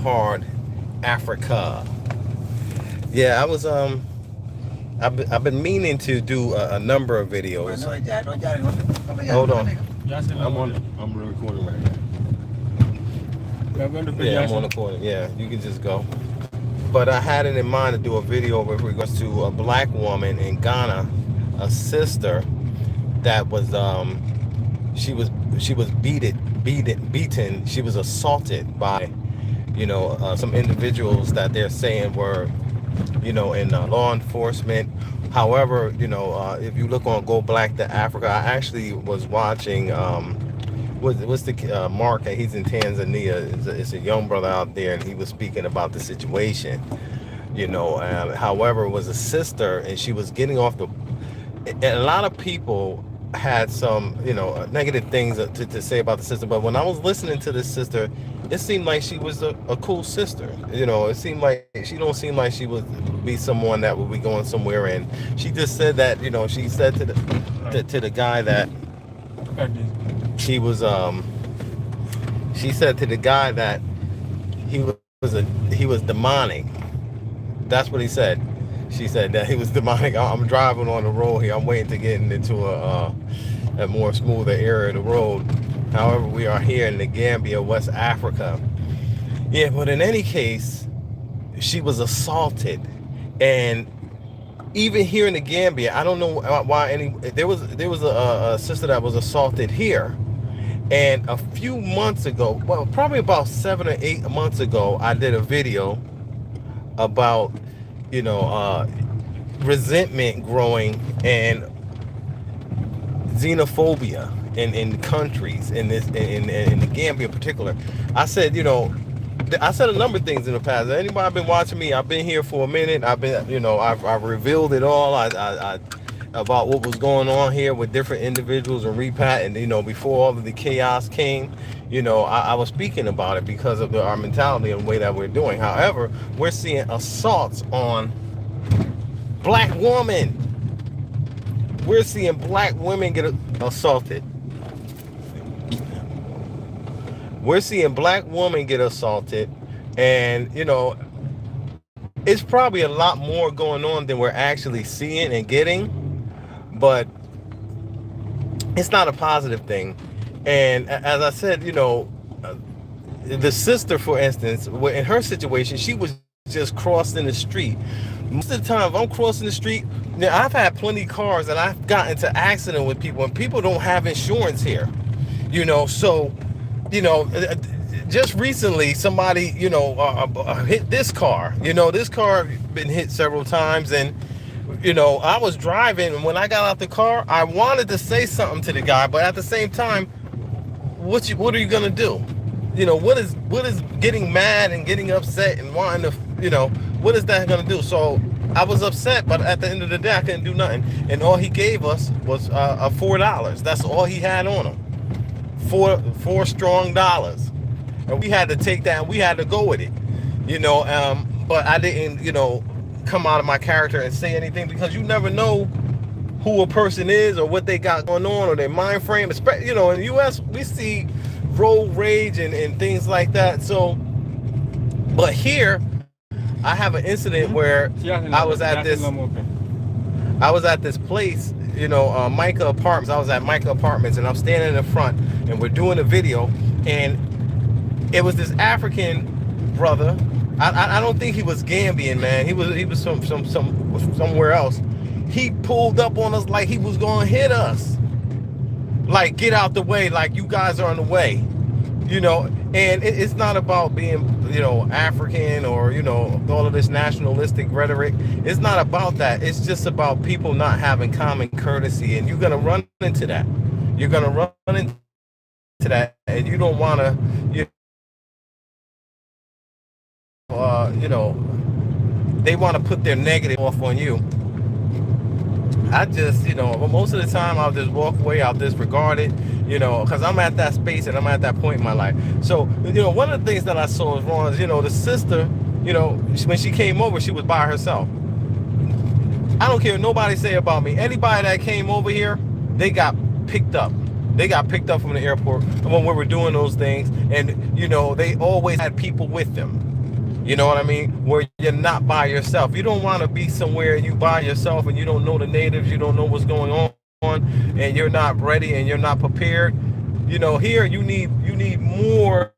hard Africa. Yeah, I've been meaning to do a number of videos. Hold on. I'm recording right now. Yeah, I'm on the corner. Yeah, you can just go. But I had it in mind to do a video with regards to a black woman in Ghana, a sister that was she was beaten. She was assaulted by some individuals that they're saying were in law enforcement. However, if you look on Go Black to Africa, I actually was watching what's the Mark, and he's in Tanzania. It's a young brother out there, and he was speaking about the situation. However, it was a sister, and she was getting off the. And a lot of people had some negative things to say about the sister, but when I was listening to this sister, it seemed like she was a cool sister. It seemed like she don't seem like she would be someone that would be going somewhere. And she just said that she said to the guy that she was she said to the guy that he was demonic. That's what he said. She said that he was demonic. I'm driving on the road here. I'm waiting to get into a more smoother area of the road. However, we are here in the Gambia, West Africa. Yeah, but in any case, she was assaulted. And even here in the Gambia, I don't know why there was a sister that was assaulted here. And a few months ago, well, probably about 7 or 8 months ago, I did a video about resentment growing and xenophobia in countries in the Gambia in particular. I said a number of things in the past. Anybody been watching me? I've been here for a minute. I've revealed it all. I about what was going on here with different individuals and repat, and before all of the chaos came, I was speaking about it because of our mentality and the way that we're doing. However, we're seeing assaults on black women. We're seeing black women get assaulted. We're seeing black women get assaulted, and it's probably a lot more going on than we're actually seeing and getting, but it's not a positive thing. And as I said, the sister, for instance, in her situation, she was just crossing the street. Most of the time, if I'm crossing the street, now I've had plenty of cars and I've gotten into accident with people, and people don't have insurance here, so, just recently somebody, hit this car. This car been hit several times, and I was driving, and when I got out the car, I wanted to say something to the guy, but at the same time, what are you gonna do? What is getting mad and getting upset and wanting to, what is that gonna do? So I was upset, but at the end of the day, I couldn't do nothing. And all he gave us was $4. That's all he had on him. Four strong dollars. And we had to take that and we had to go with it. But I didn't, come out of my character and say anything, because you never know who a person is or what they got going on or their mind frame. Especially, in the US, we see road rage and things like that. So, but here, I have an incident where I was at this place, Micah Apartments. I was at Micah Apartments, and I'm standing in the front, and we're doing a video, and it was this African brother. I don't think he was Gambian, man. He was somewhere else. He pulled up on us like he was gonna hit us. Like, get out the way, like you guys are in the way. And it's not about being, African or, all of this nationalistic rhetoric. It's not about that. It's just about people not having common courtesy, and you're gonna run into that. You're gonna run into that, and you don't want to, they want to put their negative off on you. I just, most of the time I'll just walk away, I'll disregard it, because I'm at that space and I'm at that point in my life. So, one of the things that I saw was wrong is, the sister, when she came over, she was by herself. I don't care what nobody say about me. Anybody that came over here, they got picked up. They got picked up from the airport when we were doing those things. And, they always had people with them. You know what I mean? Where you're not by yourself. You don't want to be somewhere you by yourself and you don't know the natives, you don't know what's going on, and you're not ready and you're not prepared. You know, here you need more.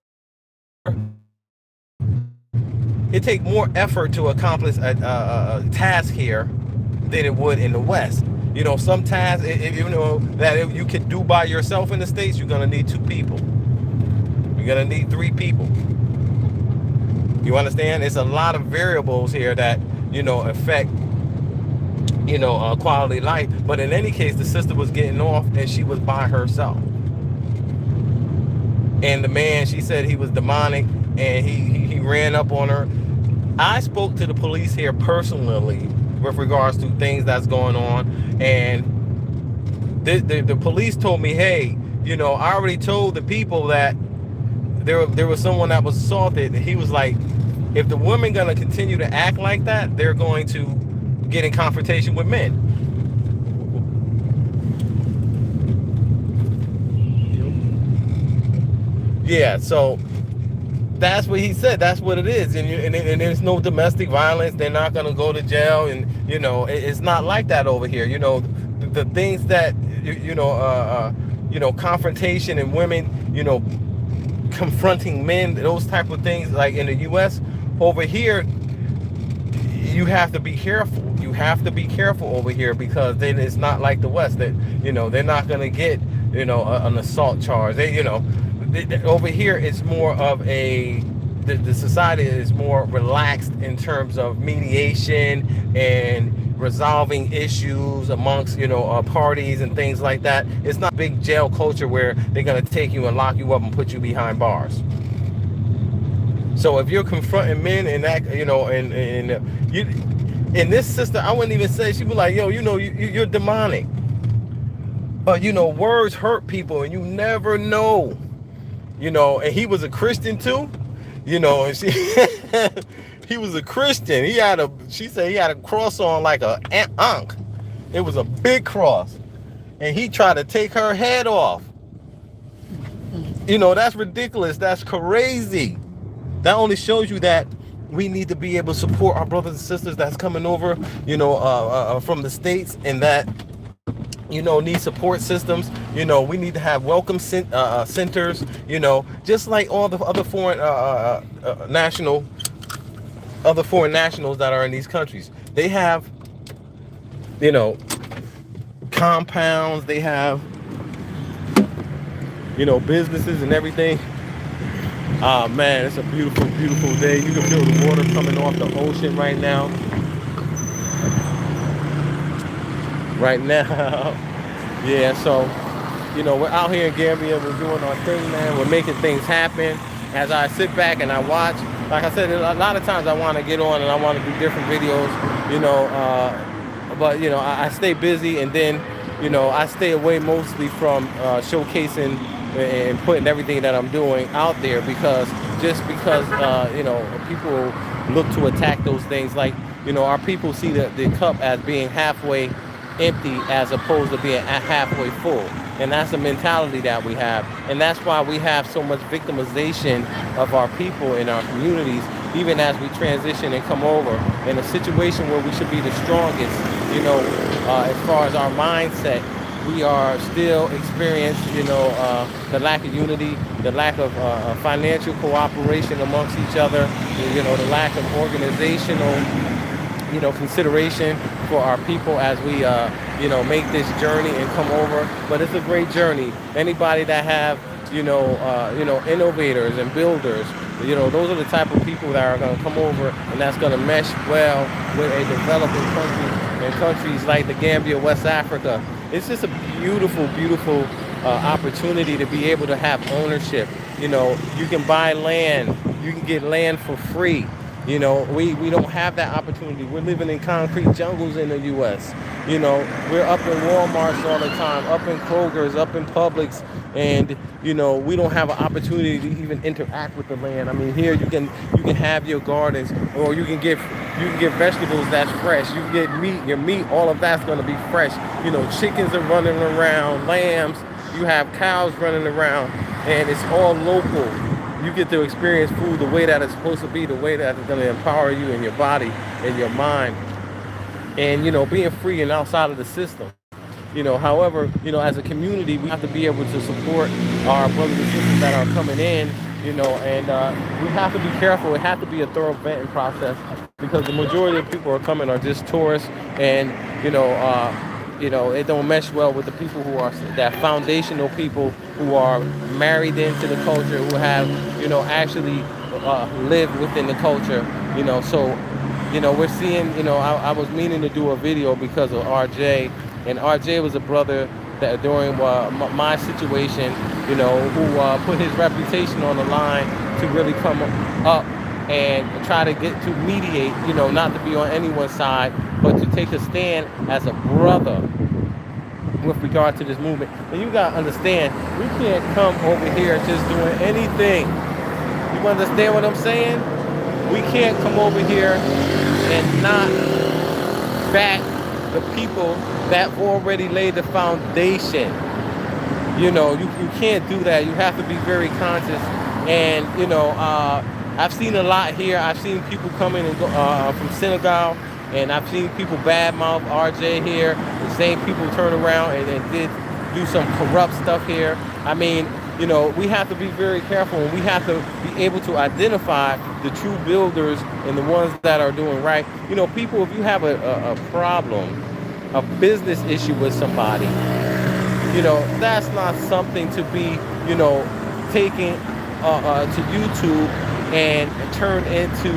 It takes more effort to accomplish a task here than it would in the West. You know, some tasks, you know, that if you can do by yourself in the States, you're going to need 2 people. You're going to need 3 people. You understand? It's a lot of variables here that, you know, affect, you know, quality of life. But in any case, the sister was getting off and she was by herself. And the man, she said he was demonic and he ran up on her. I spoke to the police here personally with regards to things that's going on. And the police told me, hey, you know, I already told the people that there was someone that was assaulted. And he was like, if the women gonna continue to act like that, they're going to get in confrontation with men. Yeah, so that's what he said. That's what it is. And there's no domestic violence. They're not gonna go to jail. And you know, it's not like that over here. You know, the things that you know, confrontation and women, you know, confronting men, those type of things, like in the U.S. Over here, you have to be careful. You have to be careful over here, because then it's not like the West that, you know, they're not going to get, you know, an assault charge. They, you know, over here it's more of a, the society is more relaxed in terms of mediation and resolving issues amongst, you know, parties and things like that. It's not big jail culture where they're going to take you and lock you up and put you behind bars. So if you're confronting men and that, you know, and you, and this sister, I wouldn't even say, she was like, yo, you know, you're demonic. But, you know, words hurt people and you never know, you know. And he was a Christian too, you know, and she, he was a Christian. She said he had a cross on like a ankh. It was a big cross. And he tried to take her head off. You know, that's ridiculous. That's crazy. That only shows you that we need to be able to support our brothers and sisters that's coming over, you know, from the States, and that, you know, need support systems. You know, we need to have welcome centers, you know, just like all the other foreign nationals that are in these countries. They have, you know, compounds, they have, you know, businesses and everything. Oh man, it's a beautiful, beautiful day. You can feel the water coming off the ocean right now. Right now. Yeah, so, you know, we're out here in Gambia. We're doing our thing, man. We're making things happen. As I sit back and I watch, like I said, a lot of times I want to get on and I want to do different videos, you know, but, you know, I stay busy, and then, you know, I stay away mostly from showcasing and putting everything that I'm doing out there, because you know, people look to attack those things. Like, you know, our people see the cup as being halfway empty as opposed to being halfway full. And that's the mentality that we have. And that's why we have so much victimization of our people in our communities, even as we transition and come over in a situation where we should be the strongest. You know, as far as our mindset, we are still experiencing, you know, the lack of unity, the lack of financial cooperation amongst each other, you know, the lack of organizational, you know, consideration for our people as we, you know, make this journey and come over. But it's a great journey. Anybody that have, you know, innovators and builders, you know, those are the type of people that are going to come over, and that's going to mesh well with a developing country and countries like the Gambia, West Africa. It's just a beautiful, beautiful opportunity to be able to have ownership. You know, you can buy land, you can get land for free. You know, we don't have that opportunity. We're living in concrete jungles in the U.S. You know, we're up in Walmarts all the time, up in Kroger's, up in Publix, and, you know, we don't have an opportunity to even interact with the land. I mean, here you can have your gardens, or you can get vegetables that's fresh. You can get meat, your meat, all of that's going to be fresh. You know, chickens are running around, lambs, you have cows running around, and it's all local. you get to experience food the way that it's supposed to be, the way that it's going to empower you in your body and your mind, and being free and outside of the system. However, as a community, we have to be able to support our brothers and sisters that are coming in, and we have to be careful. It has to be a thorough vetting process, because the majority of people who are coming are just tourists, and it don't mesh well with the people who are that foundational people who are married into the culture, who have actually lived within the culture. So we're seeing. I was meaning to do a video because of RJ. And RJ was a brother that during my situation, who put his reputation on the line to really come up and try to get to mediate, not to be on anyone's side, but to take a stand as a brother with regard to this movement. And you got to understand, we can't come over here just doing anything. You understand what I'm saying? We can't come over here and not back the people that already laid the foundation. You can't do that. You have to be very conscious. And I've seen a lot here. I've seen people coming and go from Senegal, and I've seen people badmouth RJ here. The same people turn around and did do some corrupt stuff here. I mean, we have to be very careful, and we have to be able to identify the true builders and the ones that are doing right. People, if you have a problem, a business issue with somebody, that's not something to be, taken to YouTube and turned into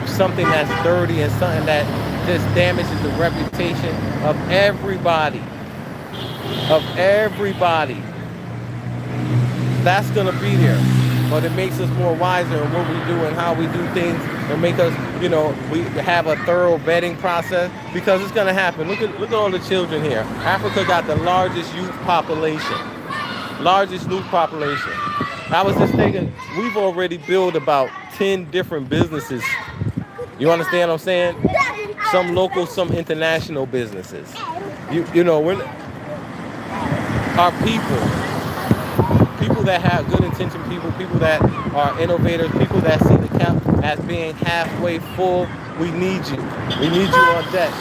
something that's dirty and something that just damages the reputation of everybody. That's going to be there. But it makes us more wiser in what we do and how we do things, and make us, we have a thorough vetting process, because it's going to happen. Look at all the children here. Africa got the largest youth population. I was just thinking, we've already built about 10 different businesses. You understand what I'm saying? Some local, some international businesses. We're our people that have good intention, people that are innovators, people that see the cup as being halfway full. We need you. We need you on deck.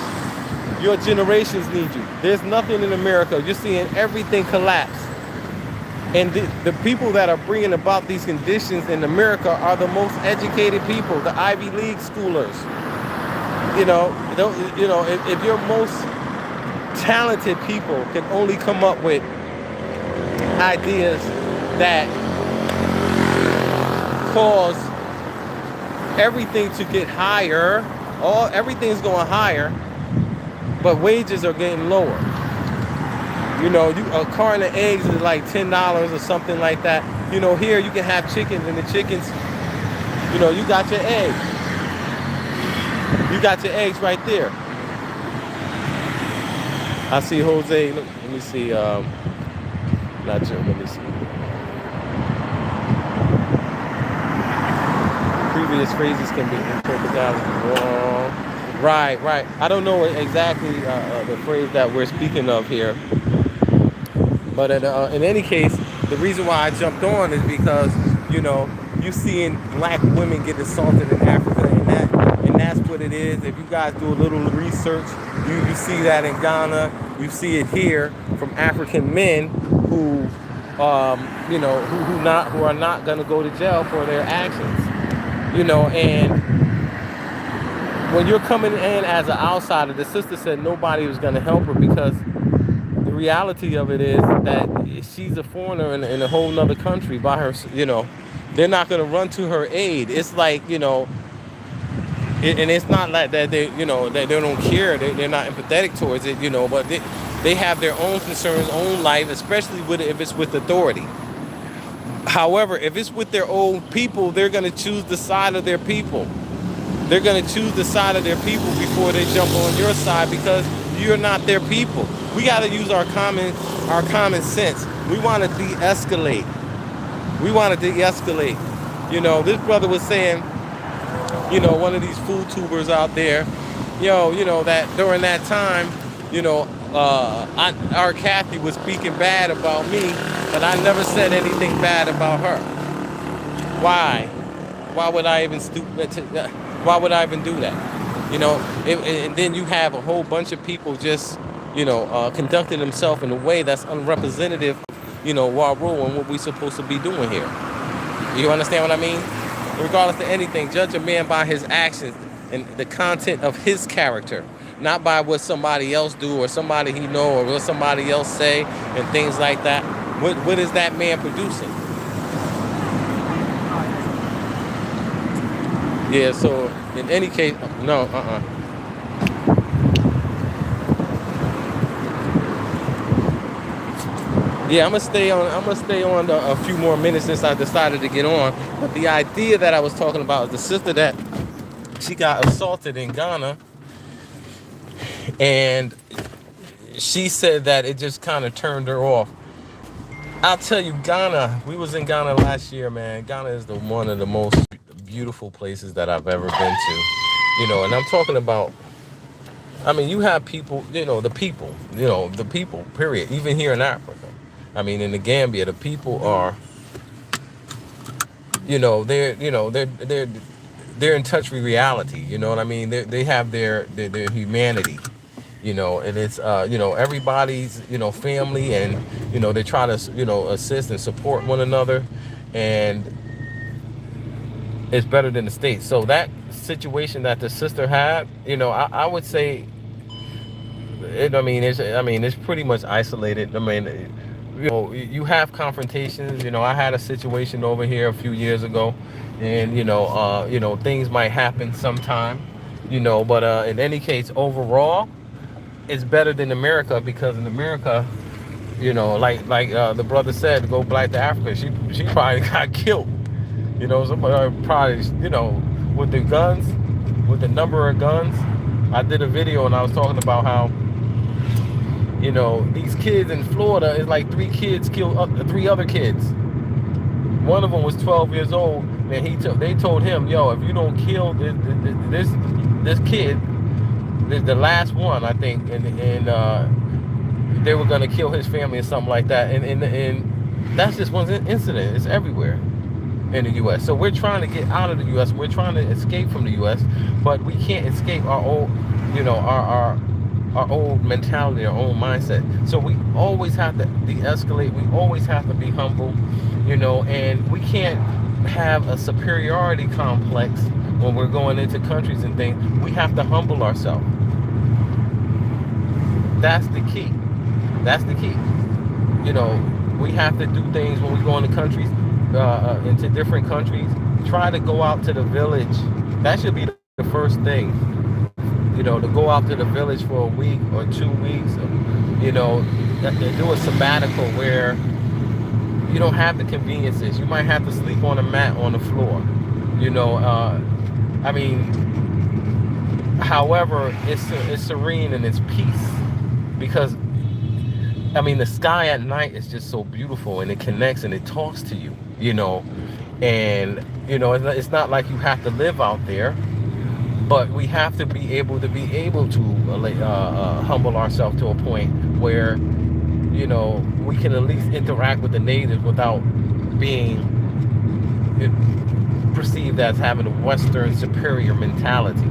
Your generations need you. There's nothing in America. You're seeing everything collapse. And the people that are bringing about these conditions in America are the most educated people, the Ivy League schoolers. If your most talented people can only come up with ideas that cause everything to get higher, everything's going higher, but wages are getting lower. A carton of eggs is like $10 or something like that. Here you can have chickens, and the chickens, you got your eggs. You got your eggs right there. I see Jose. Let me see. Not sure. Let me see. Previous phrases can be interpreted as wrong. Right. I don't know exactly the phrase that we're speaking of here. But in any case, the reason why I jumped on is because, you seeing black women get assaulted in Africa, and that's what it is. If you guys do a little research, you see that in Ghana. You see it here from African men who are not going to go to jail for their actions. And when you're coming in as an outsider, the sister said nobody was going to help her, because the reality of it is that she's a foreigner in a whole nother country by her. They're not going to run to her aid. It's like, and it's not like that they don't care. They're not empathetic towards it, but they have their own concerns, own life, especially if it's with authority. However, if it's with their own people, they're going to choose the side of their people. They're going to choose the side of their people before they jump on your side, because you're not their people. We got to use our common sense. We want to de-escalate. This brother was saying, one of these food tubers out there, that during that time, our Kathy was speaking bad about me, but I never said anything bad about her. Why? Why would I even why would I even do that? You know, and then you have a whole bunch of people just, conducting themselves in a way that's unrepresentative, our role and what we're supposed to be doing here. You understand what I mean? Regardless of anything, judge a man by his actions and the content of his character, not by what somebody else do or somebody he know or what somebody else say and things like that. What is that man producing? Yeah, so in any case, no, Yeah, I'm gonna stay on a few more minutes since I decided to get on. But the idea that I was talking about is the sister that she got assaulted in Ghana, and she said that it just kind of turned her off. I'll tell you, Ghana. We was in Ghana last year, man. Ghana is one of the most beautiful places that I've ever been to. And I'm talking about. I mean, you have people. The people. Period. Even here in Africa. I mean, in the Gambia, the people are. They're in touch with reality. You know what I mean? They have their humanity. And it's everybody's family, and they try to assist and support one another, and it's better than the States. So that situation that the sister had, I would say it's pretty much isolated. I mean, you have confrontations. I had a situation over here a few years ago, and things might happen sometime, but in any case, overall, it's better than America, because in America, like the brother said, go black to Africa. She probably got killed. Somebody probably, with the guns, with the number of guns. I did a video and I was talking about how, these kids in Florida, is like 3 kids killed 3 other kids. One of them was 12 years old, and they told him, yo, if you don't kill this kid, the last one, I think, and they were gonna kill his family or something like that. And that's just one incident. It's everywhere in the U.S. So we're trying to get out of the U.S. We're trying to escape from the U.S., but we can't escape our old, our old mentality, our own mindset. So we always have to de-escalate. We always have to be humble, and we can't have a superiority complex when we're going into countries and things. We have to humble ourselves. That's the key. That's the key. We have to do things when we go into countries, into different countries. Try to go out to the village. That should be the first thing. To go out to the village for a week or 2 weeks. Do a sabbatical where you don't have the conveniences. You might have to sleep on a mat on the floor. However, it's serene and it's peace, because the sky at night is just so beautiful, and it connects and it talks to you, and it's not like you have to live out there, but we have to be able to humble ourselves to a point where we can at least interact with the natives without being perceived as having a Western superior mentality.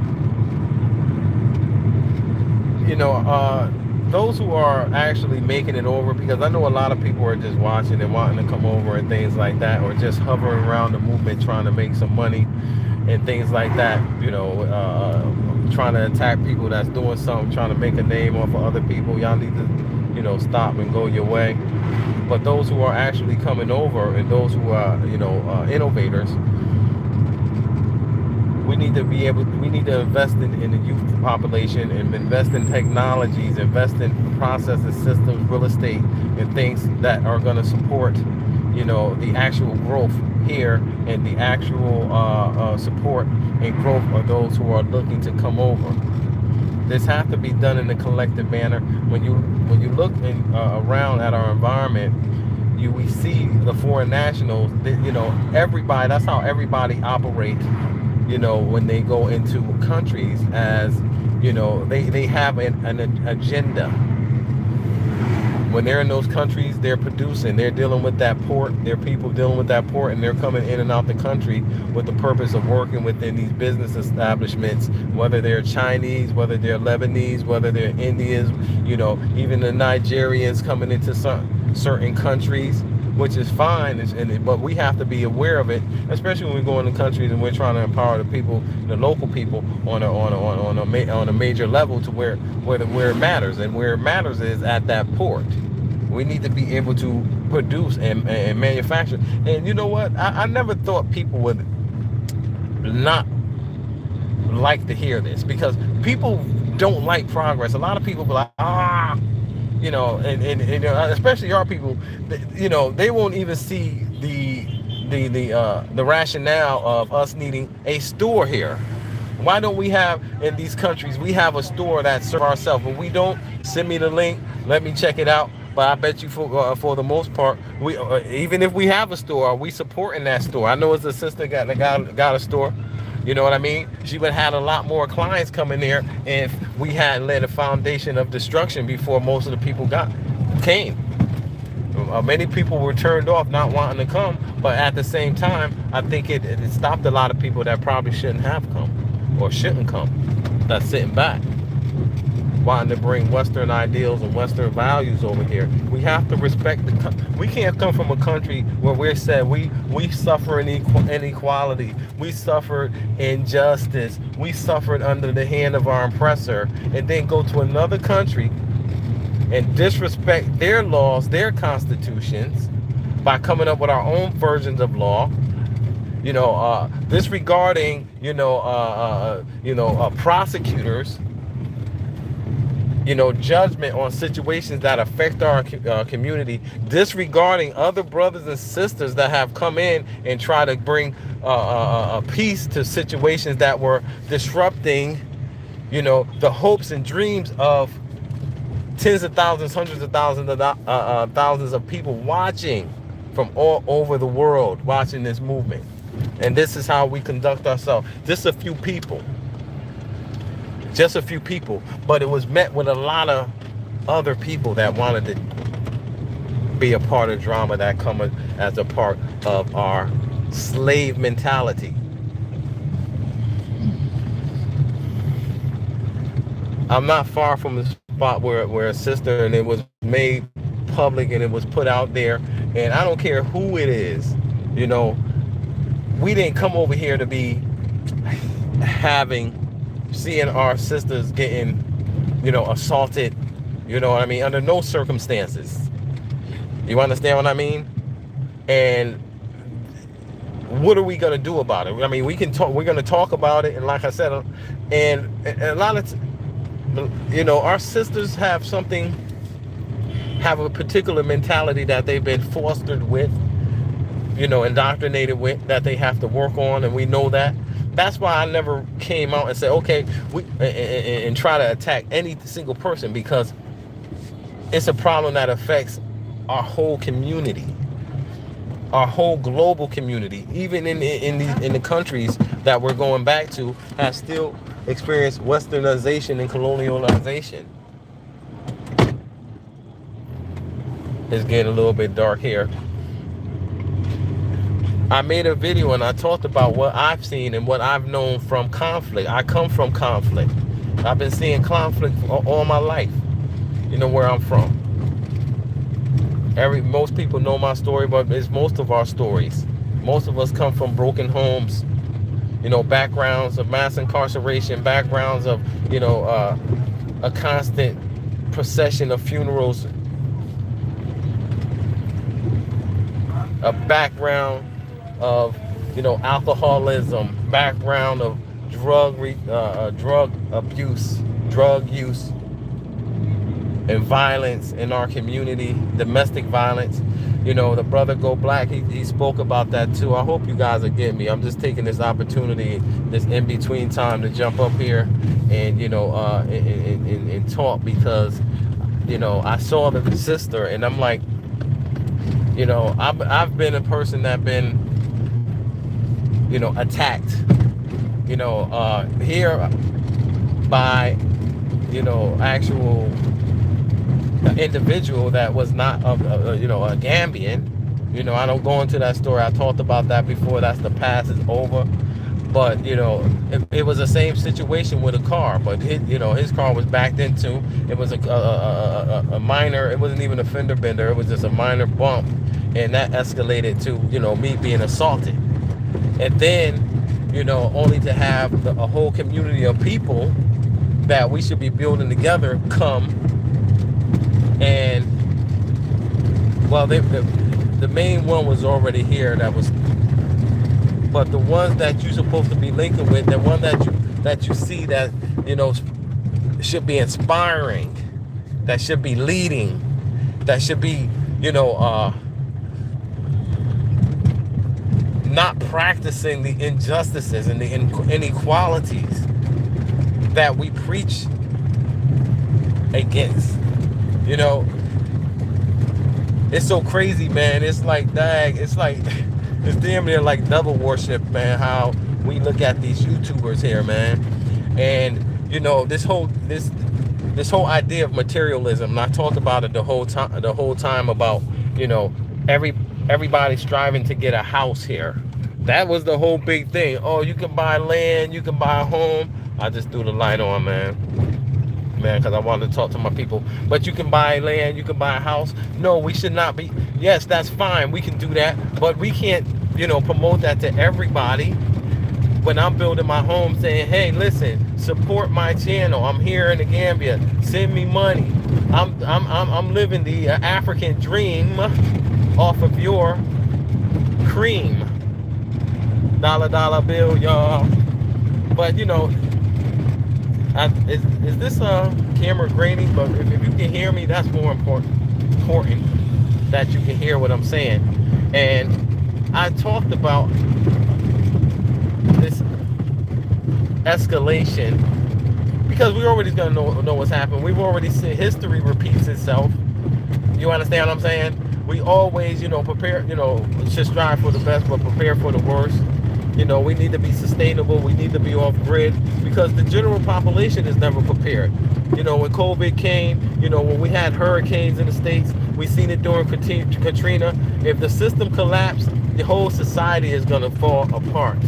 Those who are actually making it over, because I know a lot of people are just watching and wanting to come over and things like that, or just hovering around the movement trying to make some money and things like that, trying to attack people that's doing something, trying to make a name off of other people. Y'all need to stop and go your way. But those who are actually coming over, and those who are innovators, we need to invest in the youth population, and invest in technologies, invest in processes, systems, real estate, and things that are going to support the actual growth here, and the actual support and growth of those who are looking to come over. This has to be done in a collective manner. When you look around at our environment, we see the foreign nationals. Everybody. That's how everybody operates. When they go into countries, as they have an agenda. When they're in those countries, they're producing, they're dealing with that port, their people dealing with that port, and they're coming in and out the country with the purpose of working within these business establishments, whether they're Chinese, whether they're Lebanese, whether they're Indians, even the Nigerians coming into certain countries, which is fine, but we have to be aware of it, especially when we go into countries and we're trying to empower the people, the local people, on a major level to where it matters, and where it matters is at that port. We need to be able to produce and manufacture. And you know what? I never thought people would not like to hear this, because people don't like progress. A lot of people be like, and especially our people, they won't even see the rationale of us needing a store here. Why don't we have, in these countries, we have a store that serves ourselves? When we don't, send me the link, let me check it out. But I bet you for the most part, we even if we have a store, are we supporting that store? I know it's a sister got a store. You know what I mean? She would have had a lot more clients coming there if we hadn't laid a foundation of destruction before most of the people came. Many people were turned off, not wanting to come, but at the same time, I think it stopped a lot of people that probably shouldn't have come or shouldn't come, that's sitting back, wanting to bring Western ideals and Western values over here. We have to respect we can't come from a country where we're said we suffer inequality, we suffered injustice, we suffered under the hand of our oppressor, and then go to another country and disrespect their laws, their constitutions, by coming up with our own versions of law, disregarding, prosecutors, judgment on situations that affect our community, disregarding other brothers and sisters that have come in and try to bring peace to situations that were disrupting, the hopes and dreams of tens of thousands, hundreds of thousands of people watching from all over the world, watching this movement. And this is how we conduct ourselves. Just a few people, but it was met with a lot of other people that wanted to be a part of drama, that come as a part of our slave mentality. I'm not far from the spot where a sister, and it was made public and it was put out there, and I don't care who it is, we didn't come over here to be seeing our sisters getting, assaulted, under no circumstances. You understand what I mean? And what are we going to do about it? I mean, we're going to talk about it, and like I said, and a lot of our sisters have a particular mentality that they've been fostered with, indoctrinated with, that they have to work on, and we know that. That's why I never came out and said, okay, and try to attack any single person, because it's a problem that affects our whole community, our whole global community. Even in the countries that we're going back to, have still experienced westernization and colonialization. It's getting a little bit dark here. I made a video and I talked about what I've seen and what I've known from conflict. I come from conflict. I've been seeing conflict all my life, where I'm from. Most people know my story, but it's most of our stories. Most of us come from broken homes, backgrounds of mass incarceration, backgrounds of, a constant procession of funerals, a background of, alcoholism, background of drug abuse, drug use, and violence in our community, domestic violence. The brother Go Black, he spoke about that too. I hope you guys are getting me. I'm just taking this opportunity, this in-between time, to jump up here and, and talk, because, I saw the sister, and I'm like, I've been a person that been, attacked, here by, actual individual that was not a Gambian. I don't go into that story. I talked about that before. That's the past is over. But it was the same situation with a car. But his car was backed into. It was a minor. It wasn't even a fender bender. It was just a minor bump, and that escalated to me being assaulted. And then only to have a whole community of people that we should be building together come and the main one was already here. But the ones that you're supposed to be linking with, the one that you see that should be inspiring, that should be leading, that should be not practicing the injustices and the inequalities that we preach against. It's so crazy, man. It's like, dang, it's damn near like devil worship, man, how we look at these YouTubers here, man. And this whole idea of materialism, and I talked about it the whole time about everybody striving to get a house here. That was the whole big thing. Oh, you can buy land, you can buy a home. I just threw the light on, man, because I wanted to talk to my people. But you can buy land, you can buy a house. No, we should not be. Yes, that's fine. We can do that, but we can't, promote that to everybody. When I'm building my home, saying, "Hey, listen, support my channel. I'm here in the Gambia. Send me money. I'm living the African dream off of your cream. Dollar bill, y'all." But is this camera grainy? But if you can hear me, that's more important that you can hear what I'm saying. And I talked about this escalation because we're already gonna know what's happened. We've already seen history repeats itself. You understand what I'm saying? We always, prepare, should strive for the best, but prepare for the worst. We need to be sustainable. We need to be off grid because the general population is never prepared. When COVID came, when we had hurricanes in the States, we seen it during Katrina. If the system collapsed, the whole society is going to fall apart.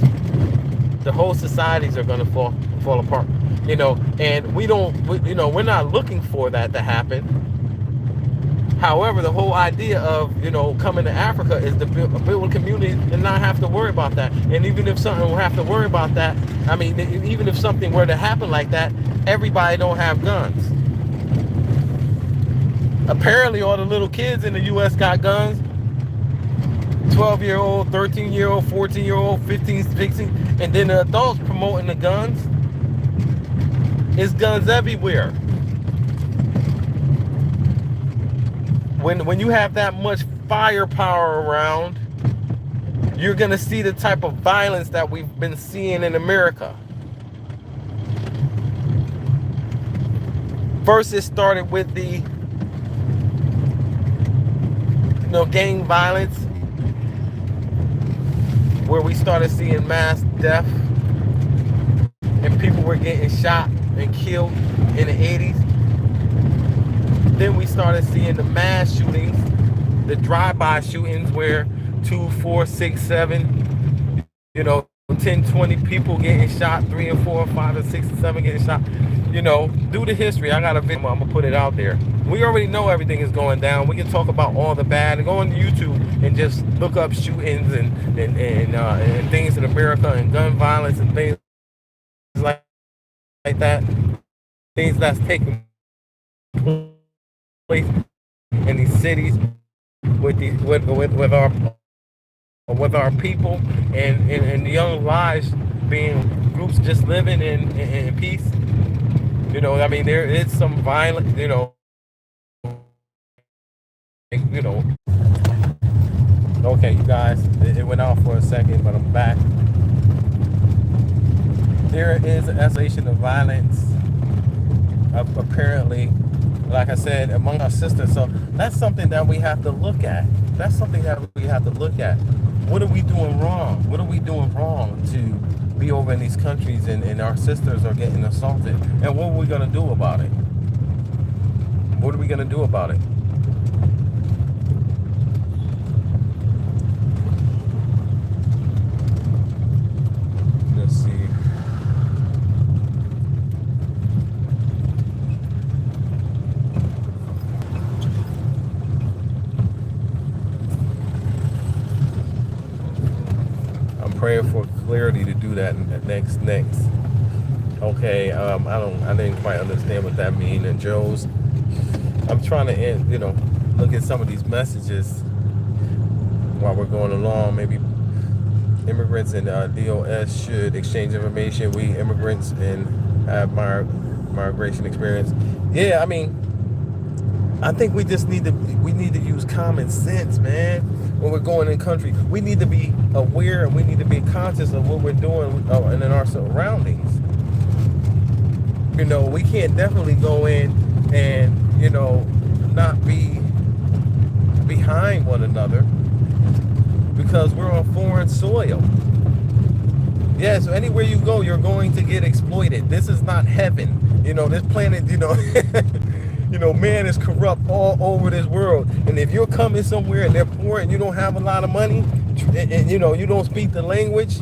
The whole societies are going to fall apart. And we're not looking for that to happen. However, the whole idea of, coming to Africa is to build a community and not have to worry about that. And even if something will have to worry about that, even if something were to happen like that, everybody don't have guns. Apparently, all the little kids in the U.S. got guns. 12-year-old, 13-year-old, 14-year-old, 15, 16, and then the adults promoting the guns. It's guns everywhere. When you have that much firepower around, you're going to see the type of violence that we've been seeing in America. First, it started with the gang violence, where we started seeing mass death and people were getting shot and killed in the 80s. Then we started seeing the mass shootings, the drive-by shootings where 2, 4, 6, 7, 10, 20 people getting shot, 3 and 4, 5 and 6 and 7 getting shot. Due to history, I got a video, I'm gonna put it out there. We already know everything is going down. We can talk about all the bad and go on YouTube and just look up shootings and things in America and gun violence and things like that. Things that's taking place in these cities with our people and young lives being groups just living in peace. There is some violence, Okay, you guys, it went out for a second, but I'm back. There is an escalation of violence, apparently, like I said, among our sisters. So that's something that we have to look at. What are we doing wrong? What are we doing wrong to be over in these countries and our sisters are getting assaulted? And what are we going to do about it? what are we gonna do about it? Let's see. I'm praying for clarity to do that next. Okay, I didn't quite understand what that means. And Joe's, I'm trying to, look at some of these messages while we're going along. Maybe immigrants and DOS should exchange information. We immigrants and have migration experience. Yeah, I mean, I think we need to use common sense, man. When we're going in country, we need to be aware and we need to be conscious of what we're doing and in our surroundings. We can't definitely go in and, not be behind one another because we're on foreign soil. Yeah, so anywhere you go, you're going to get exploited. This is not heaven. This planet, man is corrupt all over this world. And if you're coming somewhere and they're poor and you don't have a lot of money and you don't speak the language,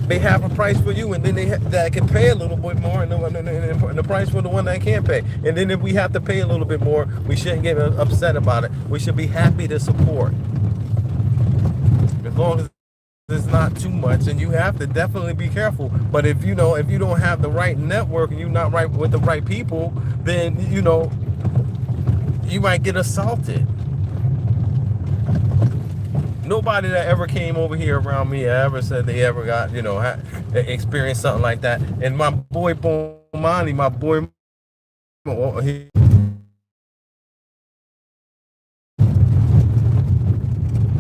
they have a price for you, and then that can pay a little bit more, and the price for the one that can't pay. And then if we have to pay a little bit more, we shouldn't get upset about it. We should be happy to support, as long as it's not too much. And you have to definitely be careful. But if you don't have the right network and you're not right with the right people, then you might get assaulted. Nobody that ever came over here around me ever said they ever got, experienced something like that. And my boy Bomani, he,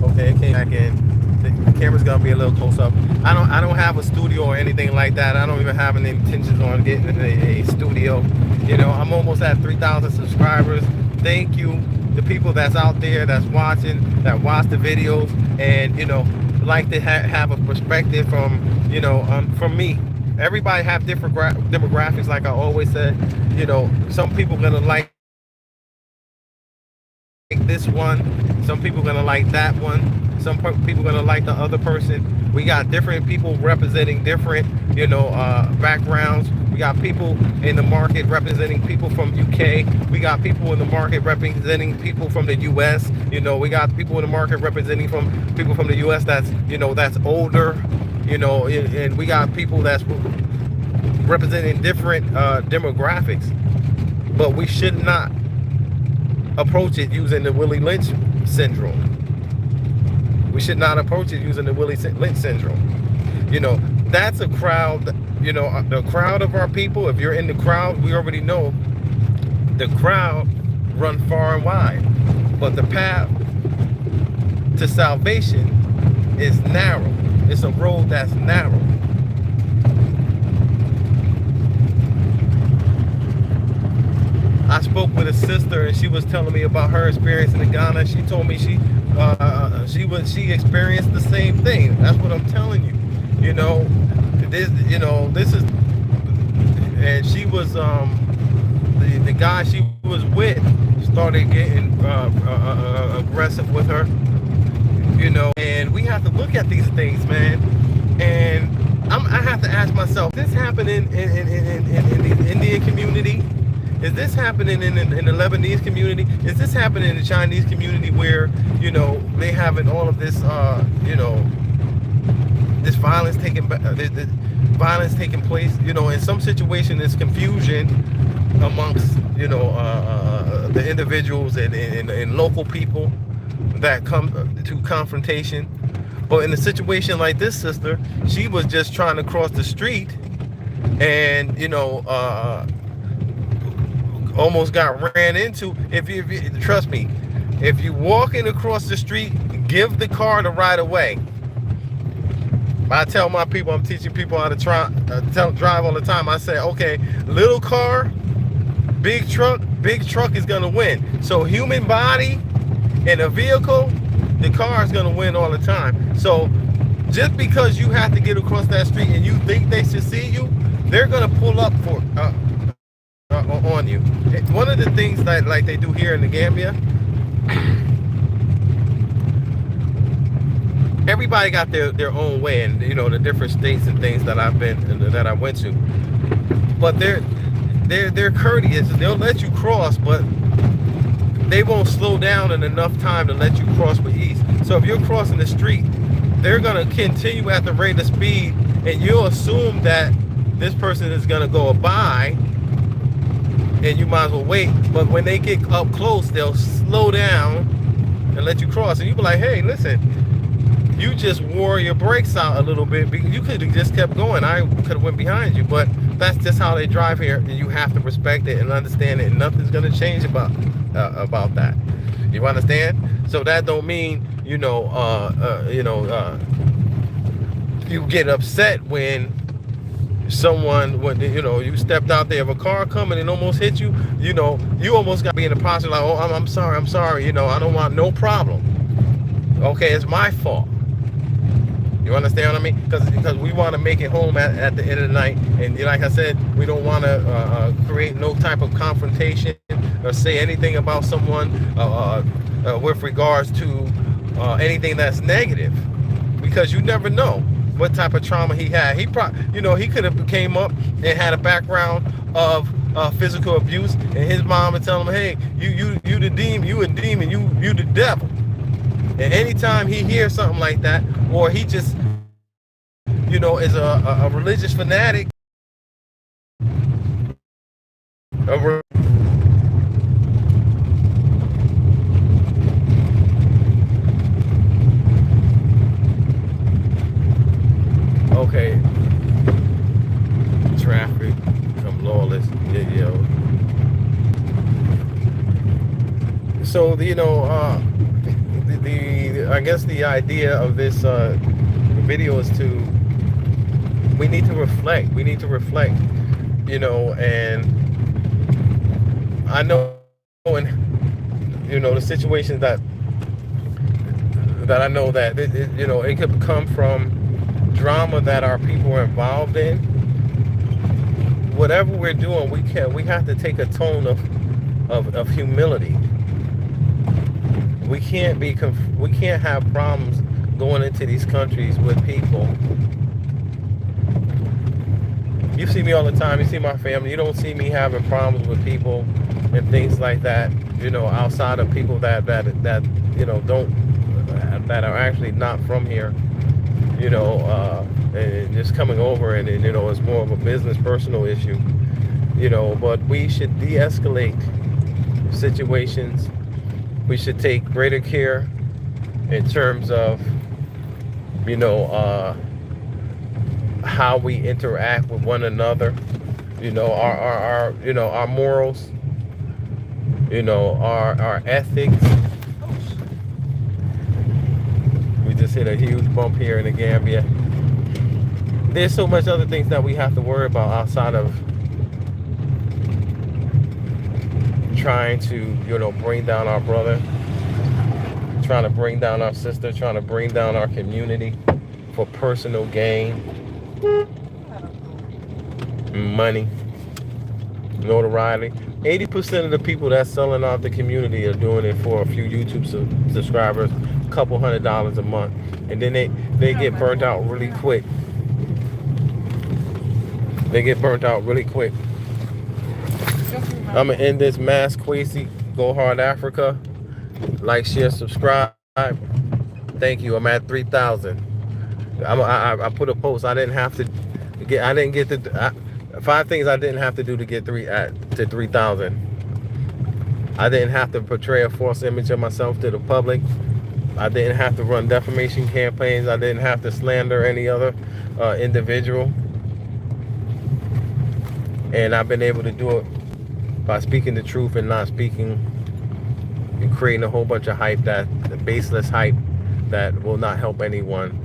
okay, it came back in. The camera's gonna be a little close up. I don't have a studio or anything like that. I don't even have any intentions on getting a studio. I'm almost at 3,000 subscribers. Thank you, the people that's out there that's watching, that watch the videos, and like to have a perspective from me. Everybody have different demographics, like I always said. Some people gonna like this one, some people gonna like that one, some people gonna like the other person. We got different people representing different backgrounds. We got people in the market representing people from UK. We got people in the market representing people from the US. We got people in the market representing people from the US that's that's older. And we got people that's representing different demographics. But we should not approach it using the Willie Lynch syndrome. We should not approach it using the Willie Lynch syndrome. That's a crowd, the crowd of our people. If you're in the crowd, we already know the crowd run far and wide. But the path to salvation is narrow. It's a road that's narrow. I spoke with a sister and she was telling me about her experience in Ghana. She told me she experienced the same thing. That's what I'm telling you. This is, and she was the guy she was with started getting aggressive with her. And we have to look at these things, man. And I have to ask myself, this happening in the Indian community? Is this happening in the Lebanese community? Is this happening in the Chinese community where, they having all of this, this violence taking place? In some situation, there's confusion amongst, the individuals and local people that come to confrontation. But in a situation like this, sister, she was just trying to cross the street and, almost got ran into. If you trust me, if you walking across the street, give the car the right of way. I tell my people, I'm teaching people how to drive all the time. I say, okay, little car, big truck is gonna win. So human body in a vehicle, the car is gonna win all the time. So just because you have to get across that street and you think they should see you, they're gonna pull up on you. One of the things that like they do here in the Gambia, everybody got their own way, and you know the different states and things that I went to. But they're courteous. They'll let you cross, but they won't slow down in enough time to let you cross with ease. So if you're crossing the street, they're gonna continue at the rate of speed, and you'll assume that this person is gonna go by, and you might as well wait. But when they get up close, they'll slow down and let you cross, and you be like, hey, listen, you just wore your brakes out a little bit. You could have just kept going. I could have went behind you, but that's just how they drive here, and you have to respect it and understand it, and nothing's gonna change about that. You understand? So that don't mean you get upset when you stepped out there of a car coming and almost hit you. You almost got to be in the posture like, oh, I'm sorry, I don't want no problem. Okay, it's my fault. You understand what I mean? Because we want to make it home at the end of the night, and like I said, we don't want to create no type of confrontation or say anything about someone with regards to anything that's negative, because you never know what type of trauma he had. He he could have came up and had a background of physical abuse, and his mom would tell him, hey, you the demon, you a demon, you the devil. And anytime he hears something like that, or he just, is a religious fanatic, okay, traffic, become lawless, So, I guess the idea of this video is we need to reflect. And I know in, the situations that I know that, it could come from drama that our people are involved in. Whatever we're doing, we have to take a tone of humility. We can't have problems going into these countries with people. You see me all the time. You see my family. You don't see me having problems with people and things like that. Outside of people that are actually not from here. And just coming over, and it's more of a business, personal issue. But we should de-escalate situations. We should take greater care in terms of, how we interact with one another. Our morals. Our ethics. We just hit a huge bump here in the Gambia. There's so much other things that we have to worry about outside of trying to, bring down our brother, trying to bring down our sister, trying to bring down our community for personal gain, money, notoriety. 80% of the people that's selling out the community are doing it for a few YouTube subscribers, a couple $100 a month, and then they get burnt out really quick. I'm gonna end this mass Kwesi. Go hard, Africa. Like, share, subscribe. Thank you. I'm at 3,000. I put a post. I didn't get the 5 things I didn't have to do to get to 3,000. I didn't have to portray a false image of myself to the public. I didn't have to run defamation campaigns. I didn't have to slander any other individual. And I've been able to do it by speaking the truth and not speaking and creating a whole bunch of hype, baseless hype that will not help anyone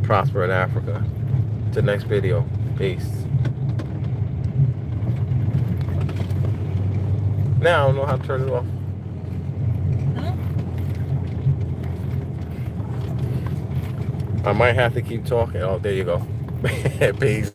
prosper in Africa. To the next video. Peace. Now I don't know how to turn it off. I might have to keep talking. Oh, there you go. Peace.